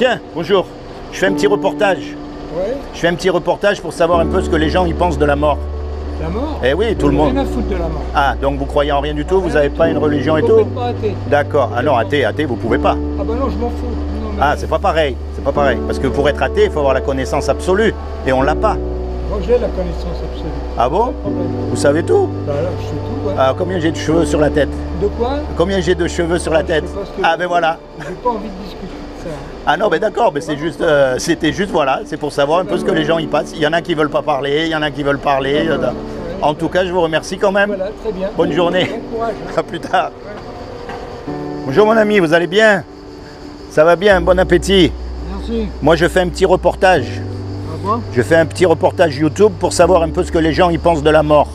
Tiens, bonjour. Je fais un petit reportage. Ouais. Je fais un petit reportage pour savoir un peu ce que les gens y pensent de la mort. La mort? Eh oui, tout le monde. Rien à foutre de la mort. Ah, donc vous croyez en rien du tout? Vous n'avez pas une religion et Faut tout? même pas athée. D'accord. Ah non, athée, vous pouvez pas. Ah bah non, je m'en fous. Non, mais Ah, c'est pas pareil. C'est pas pareil. Parce que pour être athée, il faut avoir la connaissance absolue. Et on l'a pas. moi j'ai la connaissance absolue. Ah bon? Pas de problème. Vous savez tout? Bah là, je sais tout, ouais. Ah, combien j'ai de cheveux sur la tête? De quoi? Combien j'ai de cheveux sur la Je sais tête? pas ce que- Ah ben voilà. J'ai pas envie de discuter de ça. Ah non, ben d'accord, mais c'est juste, c'était juste voilà, c'est pour savoir un peu ce que les gens y passent. Il y en a qui veulent pas parler, il y en a qui veulent parler. En tout cas, je vous remercie quand même. Voilà, très bien. Bonne journée. Bon courage. Hein. À plus tard. Bonjour mon ami, vous allez bien? Ça va bien, bon appétit. Merci. Moi je fais un petit reportage. Au revoir. Je fais un petit reportage YouTube pour savoir un peu ce que les gens y pensent de la mort.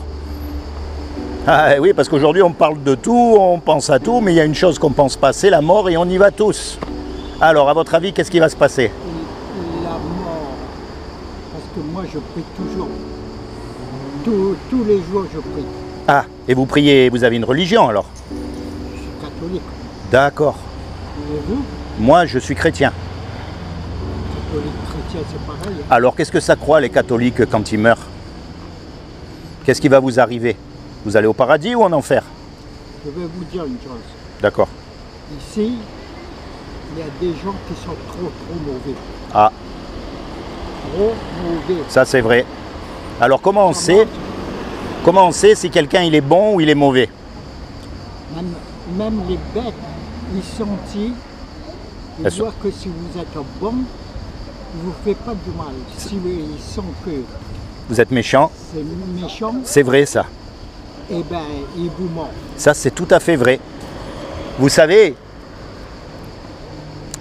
Ah oui, parce qu'aujourd'hui on parle de tout, on pense à tout, mais il y a une chose qu'on pense pas, c'est la mort et on y va tous. Alors, à votre avis, qu'est-ce qui va se passer? La mort. Parce que moi je prie toujours. Tous les jours je prie. Ah, et vous priez, vous avez une religion alors? Je suis catholique. D'accord. Et vous? Moi, je suis chrétien. Catholique, chrétien, c'est pareil. Hein. Alors, qu'est-ce que ça croit les catholiques quand ils meurent? Qu'est-ce qui va vous arriver? Vous allez au paradis ou en enfer? Je vais vous dire une chose. D'accord. Ici, il y a des gens qui sont trop mauvais. Ah, Trop mauvais. ça c'est vrai. Alors, comment on sait si quelqu'un il est bon ou il est mauvais? Même les bêtes, ils sentent, ils Bien sûr. voient que si vous êtes bon, vous ne faites pas du mal. Si ils sentent que Vous êtes méchant? c'est méchant, C'est vrai ça. eh ben, ils vous mordent. Ça, c'est tout à fait vrai. Vous savez,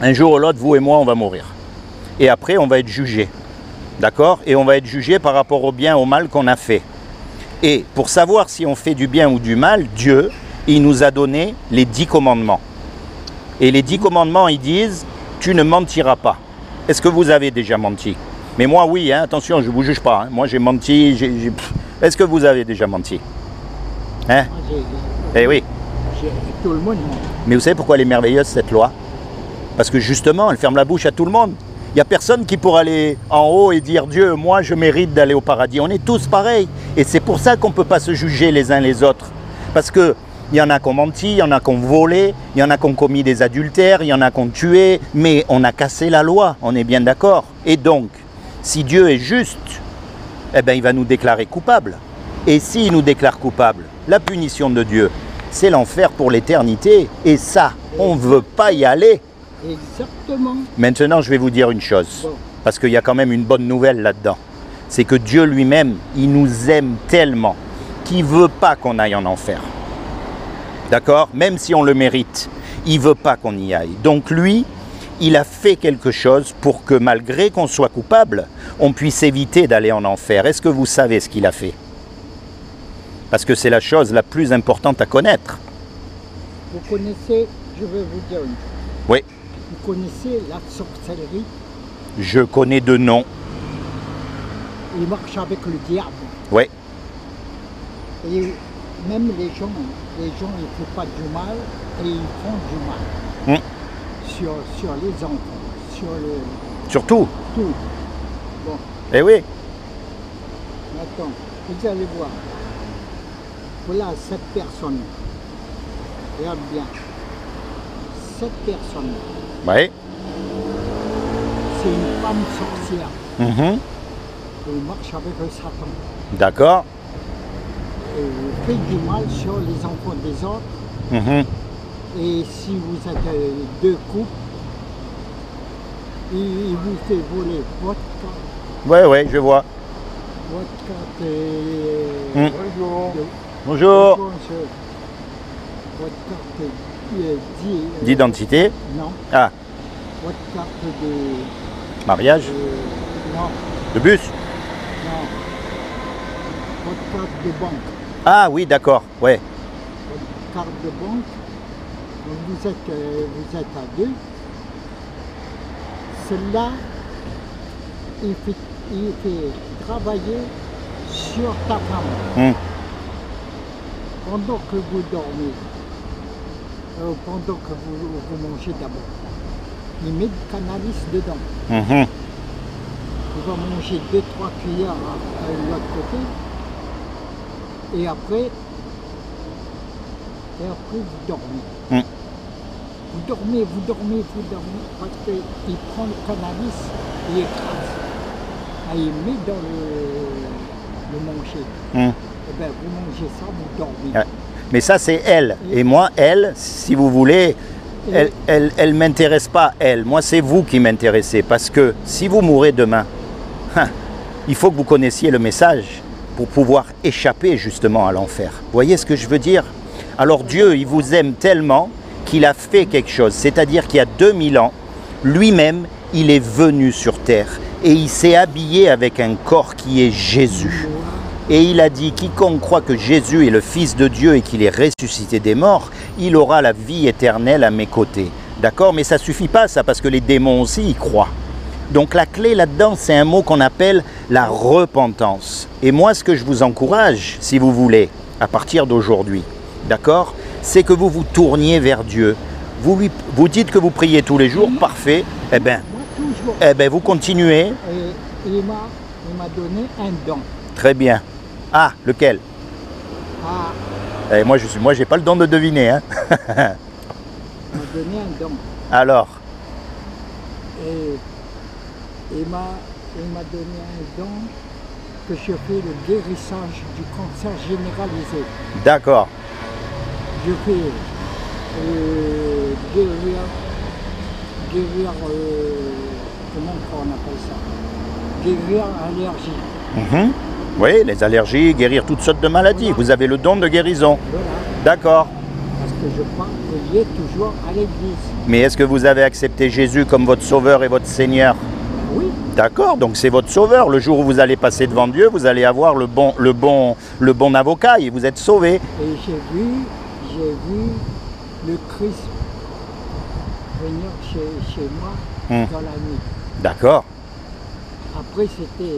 un jour ou l'autre, vous et moi, on va mourir. Et après, on va être jugé. D'accord? Et on va être jugé par rapport au bien, au mal qu'on a fait. Et pour savoir si on fait du bien ou du mal, Dieu, il nous a donné les 10 commandements. Et les 10 commandements, ils disent, tu ne mentiras pas. Est-ce que vous avez déjà menti? Mais moi, oui, hein, attention, je ne vous juge pas. Hein. Moi, j'ai menti. Est-ce que vous avez déjà menti? Hein? Moi, Eh oui. tout le monde ment. Mais vous savez pourquoi elle est merveilleuse cette loi? Parce que justement, elle ferme la bouche à tout le monde. Il n'y a personne qui pourra aller en haut et dire Dieu, moi je mérite d'aller au paradis. On est tous pareils. Et c'est pour ça qu'on ne peut pas se juger les uns les autres. Parce qu'il y en a qui ont menti, il y en a qui ont volé, il y en a qui ont commis des adultères, il y en a qui ont tué. Mais on a cassé la loi, on est bien d'accord. Et donc, si Dieu est juste, eh ben, il va nous déclarer coupables. Et s'il nous déclare coupables, la punition de Dieu, c'est l'enfer pour l'éternité. Et ça, on ne veut pas y aller. Exactement. Maintenant, je vais vous dire une chose, Bon. parce qu'il y a quand même une bonne nouvelle là-dedans. C'est que Dieu lui-même, il nous aime tellement qu'il ne veut pas qu'on aille en enfer. D'accord? Même si on le mérite, il ne veut pas qu'on y aille. Donc lui, il a fait quelque chose pour que malgré qu'on soit coupable, on puisse éviter d'aller en enfer. Est-ce que vous savez ce qu'il a fait? Parce que c'est la chose la plus importante à connaître. Vous connaissez, je vais vous dire une chose. Oui, Vous connaissez la sorcellerie? je connais de nom. Il marche avec le diable. Oui, Et même les gens, ils ne font pas du mal et ils font du mal. Sur les enfants, sur le surtout. tout. Bon, Eh oui, maintenant, vous allez voir. Voilà cette personne. Regarde bien. Cette personne, oui. c'est une femme sorcière. Mhm. Elle marche avec le Satan. D'accord. Et elle fait du mal sur les enfants des autres. Mhm. Et si vous êtes deux couples, il vous fait voler votre carte. Oui, oui, je vois. Votre carte et... Bonjour. Bonjour. Bonjour. monsieur. Votre carte D'identité. non. Ah, Votre carte de... mariage. non, De bus. non. Votre carte de banque. Ah oui, d'accord. Ouais. Votre carte de banque. Donc vous êtes à deux. Celle-là, il fait travailler sur ta femme. Pendant que vous dormez, pendant que vous mangez d'abord. il met du cannabis dedans. Mhm. Il va manger 2-3 cuillères à l'autre côté. Et après vous dormez. Mm. Vous dormez, parce qu'il prend le cannabis, il écrase. Et il met dans le manger. Mm. Et bien, vous mangez ça, vous dormez. Ouais. Mais ça, c'est elle. Et moi, elle, si vous voulez, elle m'intéresse pas, elle. Moi, c'est vous qui m'intéressez. Parce que si vous mourrez demain, il faut que vous connaissiez le message pour pouvoir échapper justement à l'enfer. Vous voyez ce que je veux dire? Alors Dieu, il vous aime tellement qu'il a fait quelque chose. C'est-à-dire qu'il y a 2000 ans, lui-même, il est venu sur terre et il s'est habillé avec un corps qui est Jésus. Et il a dit, quiconque croit que Jésus est le Fils de Dieu et qu'il est ressuscité des morts, il aura la vie éternelle à mes côtés. D'accord? Mais ça ne suffit pas ça, parce que les démons aussi y croient. Donc la clé là-dedans, c'est un mot qu'on appelle la repentance. Et moi, ce que je vous encourage, si vous voulez, à partir d'aujourd'hui, d'accord, c'est que vous vous tourniez vers Dieu. Vous dites que vous priez tous les jours, parfait. Eh bien, vous continuez. Et il m'a donné un don. Très bien. Ah, lequel? Ah, moi, j'ai pas le don de deviner. Hein. il m'a donné un don. Alors? Et il m'a donné un don que je fais le guérissage du cancer généralisé. D'accord. Je fais guérir comment on appelle ça? Guérir allergie. Oui, les allergies, guérir toutes sortes de maladies. Voilà. Vous avez le don de guérison. Voilà. D'accord. Parce que je crois que Dieu est toujours à l'église. Mais est-ce que vous avez accepté Jésus comme votre sauveur et votre Seigneur? Oui. D'accord, donc c'est votre sauveur. Le jour où vous allez passer devant Dieu, vous allez avoir le bon avocat et vous êtes sauvé. Et j'ai vu le Christ venir chez moi dans la nuit. D'accord. Après c'était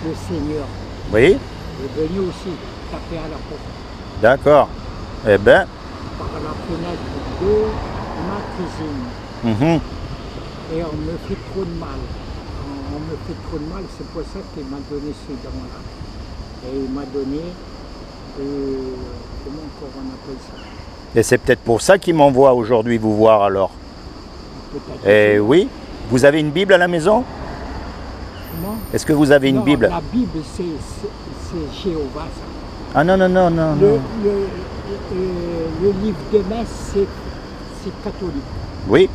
le Seigneur. Oui. Il est venu aussi taper à la porte. D'accord. Eh bien. Par la fenêtre de ma cuisine. Et on me fait trop de mal. C'est pour ça qu'il m'a donné ce don-là. Et il m'a donné, comment on appelle ça? Et c'est peut-être pour ça qu'il m'envoie aujourd'hui vous voir alors. Peut-être. Eh oui. Vous avez une Bible à la maison? Non. Est-ce que vous avez une Bible? La Bible, c'est Jéhovah, ça. Ah non. Le livre de messe, c'est catholique. Oui.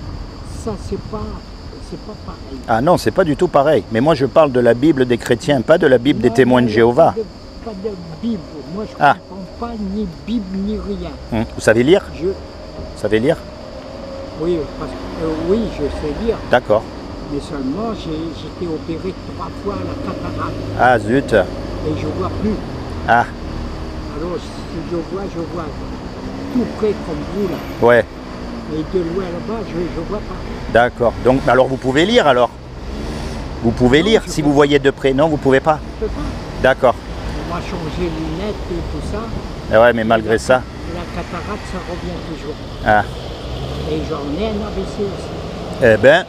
Ça, c'est pas pareil. Ah non, c'est pas du tout pareil. Mais moi, je parle de la Bible des chrétiens, pas de la Bible des témoins de Jéhovah. Pas de Bible. Moi, je ne comprends pas ni Bible, ni rien. Vous savez lire? Vous savez lire? Oui, oui, je sais lire. D'accord. Mais seulement, j'étais opéré 3 fois à la cataracte. Ah zut. Et je ne vois plus. Ah. Alors, si je vois tout près comme vous, là. Ouais. Et de loin là-bas, je ne vois pas. D'accord. Donc, alors vous pouvez lire alors? Vous pouvez lire si vous voyez de près? Non, vous ne pouvez pas? Je ne peux pas. D'accord. On m'a changé les lunettes et tout ça. Ah ouais, mais malgré ça. La cataracte, ça revient toujours. Ah. Et j'en ai un AVC aussi. Eh ben,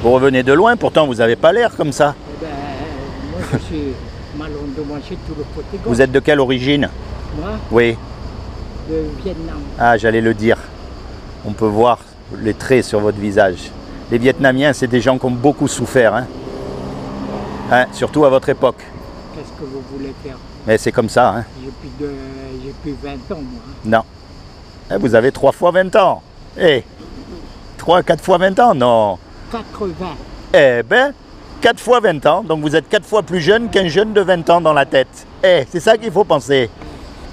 vous revenez de loin, pourtant vous n'avez pas l'air comme ça. Eh ben, moi je suis mal endommagé tout le côté gauche. Vous êtes de quelle origine? Moi? Oui. De Vietnam. Ah, j'allais le dire. On peut voir les traits sur votre visage. Les Vietnamiens, c'est des gens qui ont beaucoup souffert. Hein, surtout à votre époque. Qu'est-ce que vous voulez faire? Mais c'est comme ça. Hein. J'ai plus 20 ans, moi. Non. Eh, vous avez 3 fois 20 ans. Eh, 4 fois 20 ans? Non. 80. Eh ben, 4 fois 20 ans. Donc vous êtes 4 fois plus jeune qu'un jeune de 20 ans dans la tête. Eh, c'est ça qu'il faut penser.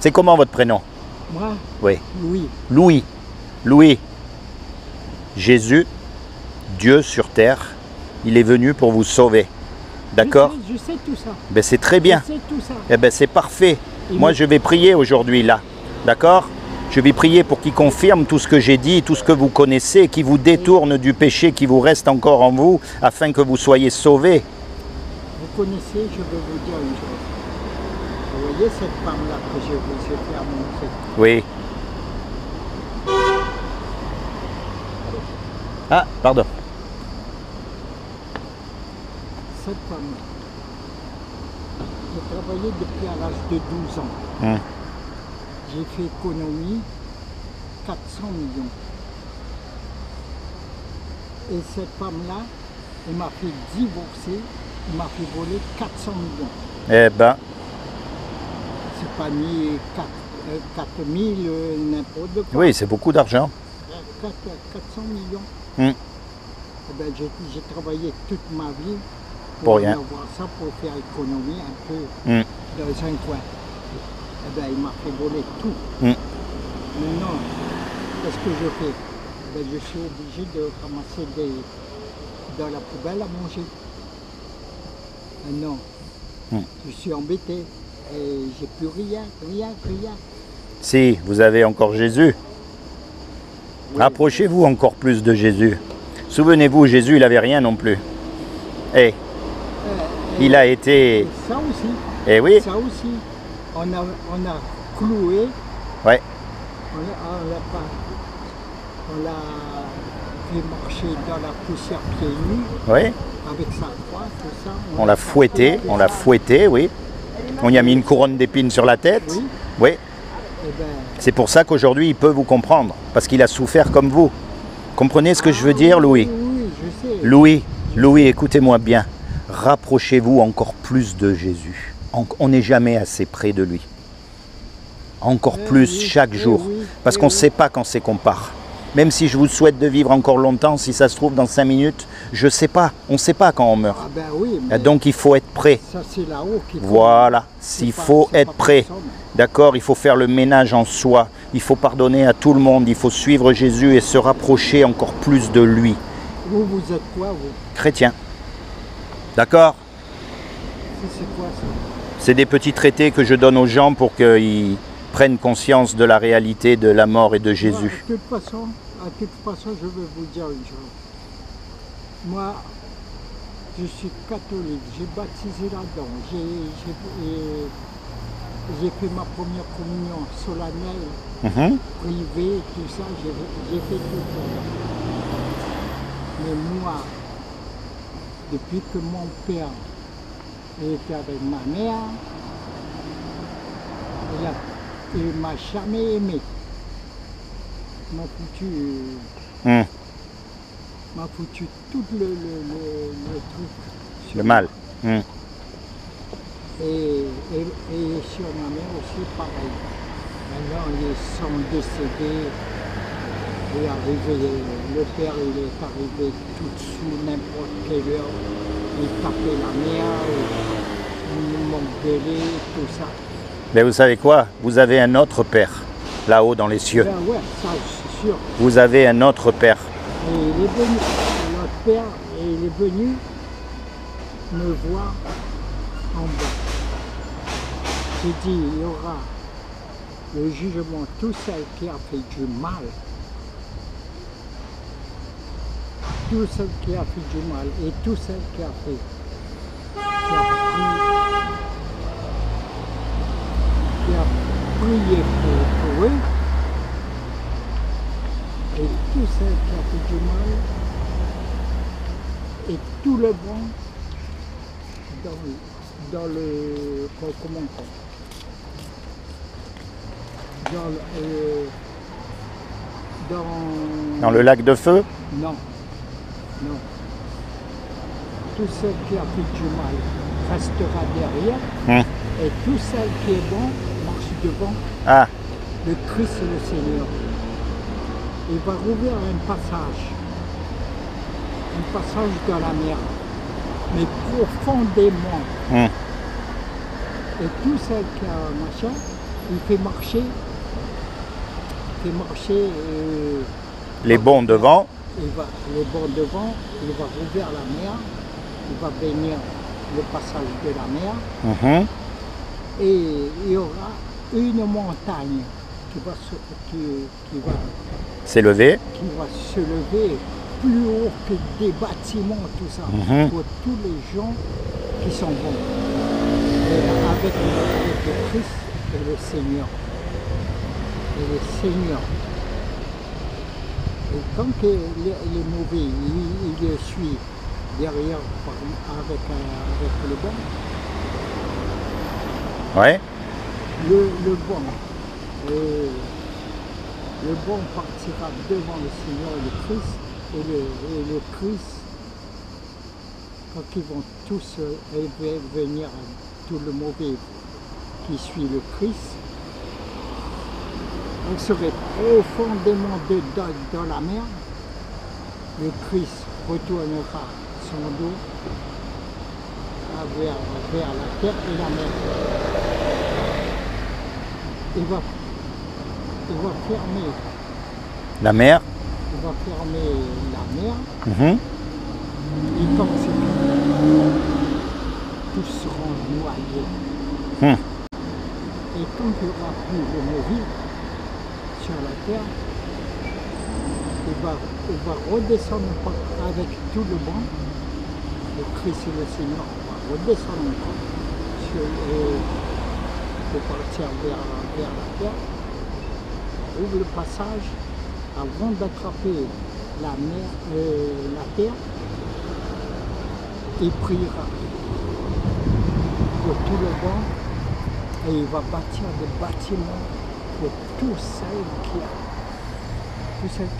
C'est comment votre prénom? Moi? Oui. Louis. Louis. Louis. Jésus, Dieu sur terre, il est venu pour vous sauver. D'accord? Je sais tout ça. Ben c'est très bien. Je sais tout ça. Eh ben c'est parfait. Moi je vais prier aujourd'hui là. D'accord? Je vais prier pour qu'il confirme tout ce que j'ai dit, tout ce que vous connaissez, qui vous détourne du péché qui vous reste encore en vous, afin que vous soyez sauvés. Vous connaissez, je vais vous dire une chose. Vous voyez cette femme-là que je vous ai fait montrer? Oui. Pardon. Cette femme, j'ai travaillé depuis à l'âge de 12 ans. J'ai fait économie 400 millions. Et cette femme-là, elle m'a fait divorcer, elle m'a fait voler 400 millions. Eh ben, C'est pas ni 4 000, n'importe quoi. oui, c'est beaucoup d'argent. 400 millions. Hmm. Eh ben, j'ai travaillé toute ma vie Pour rien. avoir ça, pour faire économie un peu dans un coin. Eh ben, il m'a fait voler tout. Maintenant, qu'est-ce que je fais? Ben, je suis obligé de ramasser dans la poubelle à manger. Maintenant, je suis embêté et j'ai plus rien. Si, vous avez encore Jésus. Oui. Rapprochez-vous encore plus de Jésus. Souvenez-vous, Jésus, il n'avait rien non plus. Eh, il a été... Et ça aussi. Eh oui. Ça aussi. On a cloué. Ouais. On l'a fait marcher dans la poussière pieds nus. Oui. Avec sa croix, tout ça. On l'a fouetté, oui. On y a mis une couronne d'épines sur la tête. Oui. Oui. Eh ben, C'est pour ça qu'aujourd'hui, il peut vous comprendre. Parce qu'il a souffert comme vous. Comprenez ce que je veux dire, Louis? Oui, je sais. Louis, écoutez-moi bien. Rapprochez-vous encore plus de Jésus. On n'est jamais assez près de lui. Encore plus oui, chaque jour. oui, Parce qu'on ne sait pas quand c'est qu'on part. Même si je vous souhaite de vivre encore longtemps, si ça se trouve dans 5 minutes, je ne sais pas. On ne sait pas quand on meurt. Ah ben oui, mais Donc il faut être prêt. ça c'est là-haut qu'il faut. Voilà, C'est il pas- faut c'est être pas prêt. personne. D'accord, il faut faire le ménage en soi. Il faut pardonner à tout le monde. Il faut suivre Jésus et se rapprocher encore plus de lui. Vous êtes quoi, vous? Chrétien. D'accord? C'est quoi ça? C'est des petits traités que je donne aux gens pour qu'ils prennent conscience de la réalité de la mort et de Jésus. De toute façon, je vais vous dire une chose. Moi, je suis catholique, j'ai baptisé là-dedans, j'ai fait ma première communion solennelle, privée, tout ça, j'ai fait tout ça. Mais moi, depuis que mon père était avec ma mère, il ne m'a jamais aimé. M'a foutu tout le truc. Le mal. Et sur ma mère aussi, pareil. Maintenant, ils sont décédés. Le père, il est arrivé tout de suite, n'importe quelle heure. Il tapait la mère, il m'engueulait, tout ça. Mais vous savez quoi? Vous avez un autre Père, là-haut dans les cieux. Ben ouais, ça, c'est sûr. Vous avez un autre Père. Et il est venu, notre père, et il est venu me voir en bas. J'ai dit, il y aura le jugement, tout celle qui a fait du mal, tout celle qui a fait du mal et tout celle qui a prié pour eux, et tout celle qui a fait du mal, et tout le bon dans le comment on dit, Dans le lac de feu? Non. Tout ce qui a fait du mal restera derrière, et tout ce qui est bon marche devant. Ah, Le Christ est le Seigneur. Il va rouvrir un passage dans la mer, mais profondément. Et tout ce qui a machin, il fait marcher les bons devant. les bons devant, il va rouvrir la mer, il va bénir le passage de la mer, et il y aura une montagne qui va C'est levé. se lever plus haut que des bâtiments, tout ça, pour tous les gens qui sont bons. Et avec le Christ et le Seigneur. Et le Seigneur. Et quand les mauvais, il le suit derrière avec le bon, Ouais. le bon partira devant le Seigneur et le Christ, et le Christ, quand ils vont tous venir, tout le mauvais qui suit le Christ, on serait profondément dans la mer. Le Christ retournera son dos vers la terre et la mer. Il va fermer La mer. Il va fermer la mer. Mhm. Et quand c'est fini, tous seront noyés. Hum. Et quand il n'y aura plus de mauvais sur la terre, il va redescendre avec tout le bon. Le Christ et le Seigneur va redescendre pour partir vers la terre. Ouvre le passage avant d'attraper la terre, il priera pour tout le monde et il va bâtir des bâtiments pour tous celles qui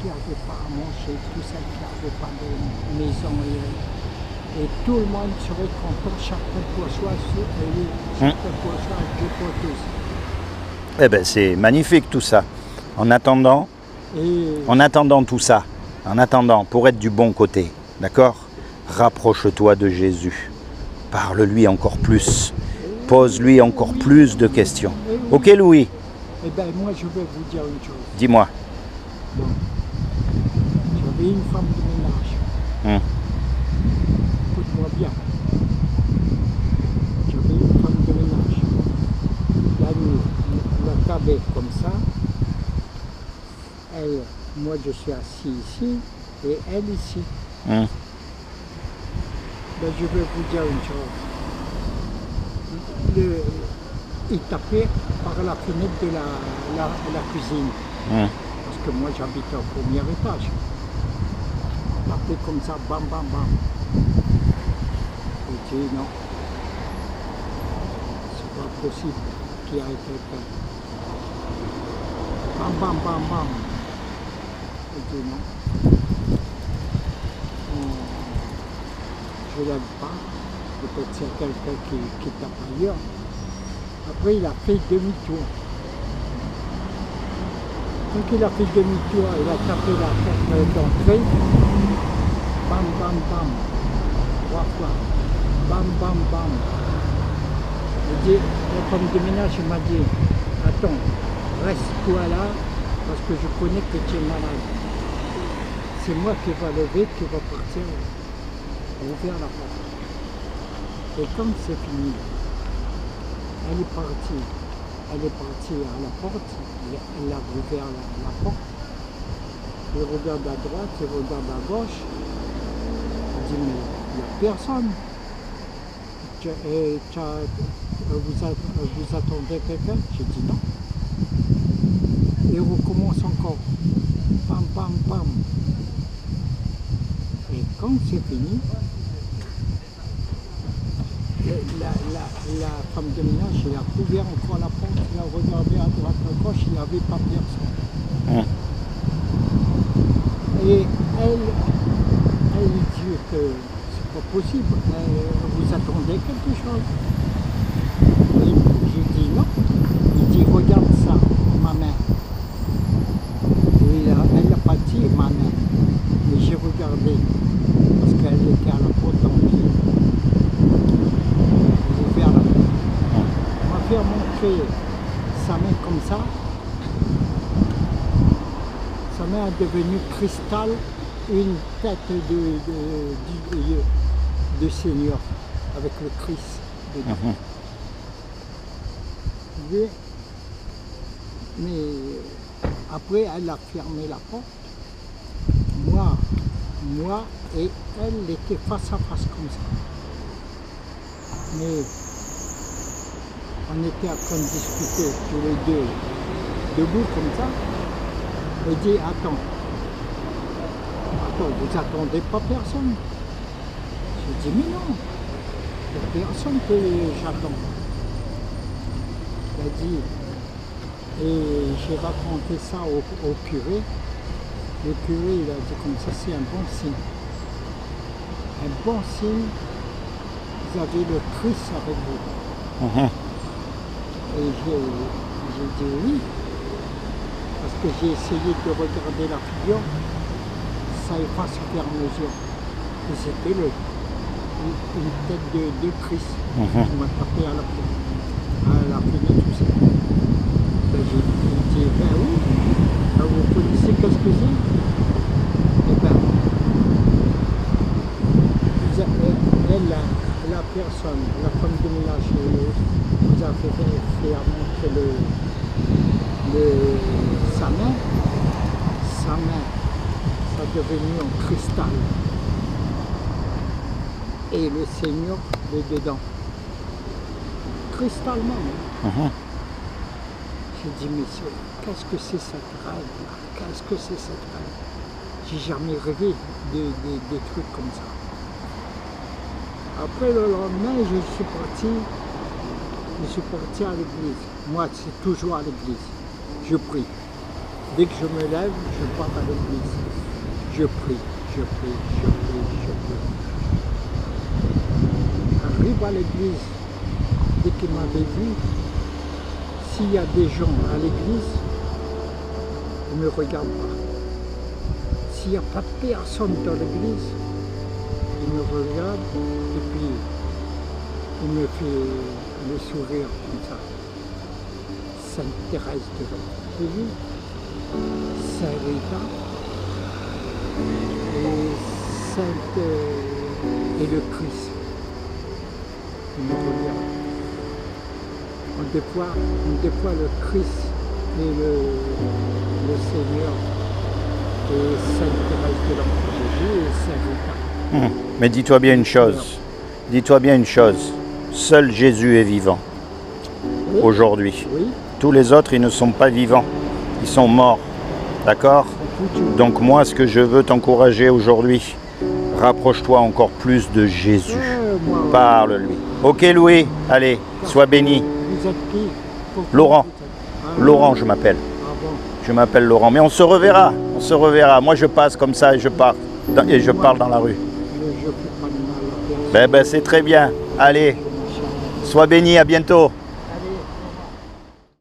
n'avaient pas à manger, tous celles qui n'avaient pas de maison. Et tout le monde serait content, chacun pour soi, chacun pour soi, Dieu pour tous. Eh bien, c'est magnifique tout ça. En attendant tout ça, pour être du bon côté, d'accord? Rapproche-toi de Jésus. Parle-lui encore plus. Pose-lui encore plus de questions. Ok, Louis? Eh bien, moi, je vais vous dire une chose. Dis-moi. Bon. J'avais une femme de ménage. Écoute-moi bien. J'avais une femme de ménage. La nuit, la table est comme ça. Moi, je suis assis ici et elle ici. Ben, je vais vous dire une chose. Il tapait par la fenêtre de la cuisine. Parce que moi, j'habite au premier étage. Il tapait comme ça, bam, bam, bam. Je dis non. C'est pas possible qu'il y ait quelqu'un. Bam, bam, bam, bam. Je dis non. Je ne l'aime pas. Peut-être c'est quelqu'un qui tape ailleurs. Après, il a fait demi-tour. Quand il a fait demi-tour, il a tapé la porte d'entrée. Bam, bam, bam. 3 fois. Bam, bam, bam. La femme de ménage m'a dit, attends, reste-toi là, parce que je connais que tu es malade. C'est moi qui va lever, qui va partir, ouvrir la porte. Et quand c'est fini, elle est partie à la porte, elle a ouvert la porte, elle regarde à droite, elle regarde à gauche, elle dit mais il n'y a personne. Vous attendez quelqu'un? J'ai dit non. Et on recommence encore. Pam, pam, pam. Et quand c'est fini, la femme de ménage, elle a ouvert encore la porte, elle a regardé à droite, à gauche, il n'y avait pas personne. Et elle dit que c'est pas possible, vous attendez quelque chose. Et j'ai dit non. Il dit regarde ça, ma main. Et elle n'a pas dit ma main, mais j'ai regardé, parce qu'elle était à la porte en pied. J'ai ouvert la porte. On m'a fait montrer sa main comme ça. Sa main est devenue cristal, une tête de Seigneur, avec le Christ dedans. Mais après, elle a fermé la porte. Moi et elle étaient face à face comme ça. Mais on était en train de discuter tous les deux, debout comme ça. Elle dit, attends, vous attendez pas personne. J'ai dit, mais non, il n'y a personne que j'attends. Il a dit, et j'ai raconté ça au curé. Le curé, il a dit comme ça, c'est un bon signe. Un bon signe, vous avez le Christ avec vous. Et j'ai dit oui, parce que j'ai essayé de regarder la figure, ça efface au fur et à mesure. Et c'était une tête de Christ qui m'a tapé à la fenêtre aussi. Ben, j'ai dit, ben oui, ben, vous connaissez qu'est-ce que c'est? Eh ben, la personne, la femme de ménage, vous a fait montrer sa main, ça est devenu en cristal. Et le Seigneur est dedans. Cristalement. J'ai dit, monsieur, qu'est-ce que c'est cette rêve là? Qu'est-ce que c'est cette rêve? J'ai jamais rêvé des trucs comme ça. Après le lendemain, je suis parti à l'église. Moi, c'est toujours à l'église. Je prie. Dès que je me lève, je pars à l'église. Je prie. Arrive à l'église, dès qu'il m'avait vu, s'il y a des gens à l'église, ils ne me regardent pas. S'il n'y a pas de personne dans l'église, il me regarde et puis il me fait le sourire comme ça. Sainte Thérèse de Jésus, Saint Rita et Sainte et le Christ. Il me regarde. On déploie le Christ et le Seigneur et Sainte Thérèse de l'Enfant Jésus et Saint Rita. Mais dis-toi bien une chose, seul Jésus est vivant aujourd'hui. Oui. Tous les autres, ils ne sont pas vivants, ils sont morts, d'accord? Donc moi, ce que je veux t'encourager aujourd'hui, rapproche-toi encore plus de Jésus, parle-lui. Ok Louis, allez, sois béni. Vous êtes qui? Laurent, Laurent je m'appelle. Je m'appelle Laurent, mais on se reverra. Moi je passe comme ça et je parle dans la rue. Ben c'est très bien. Allez, sois béni, à bientôt.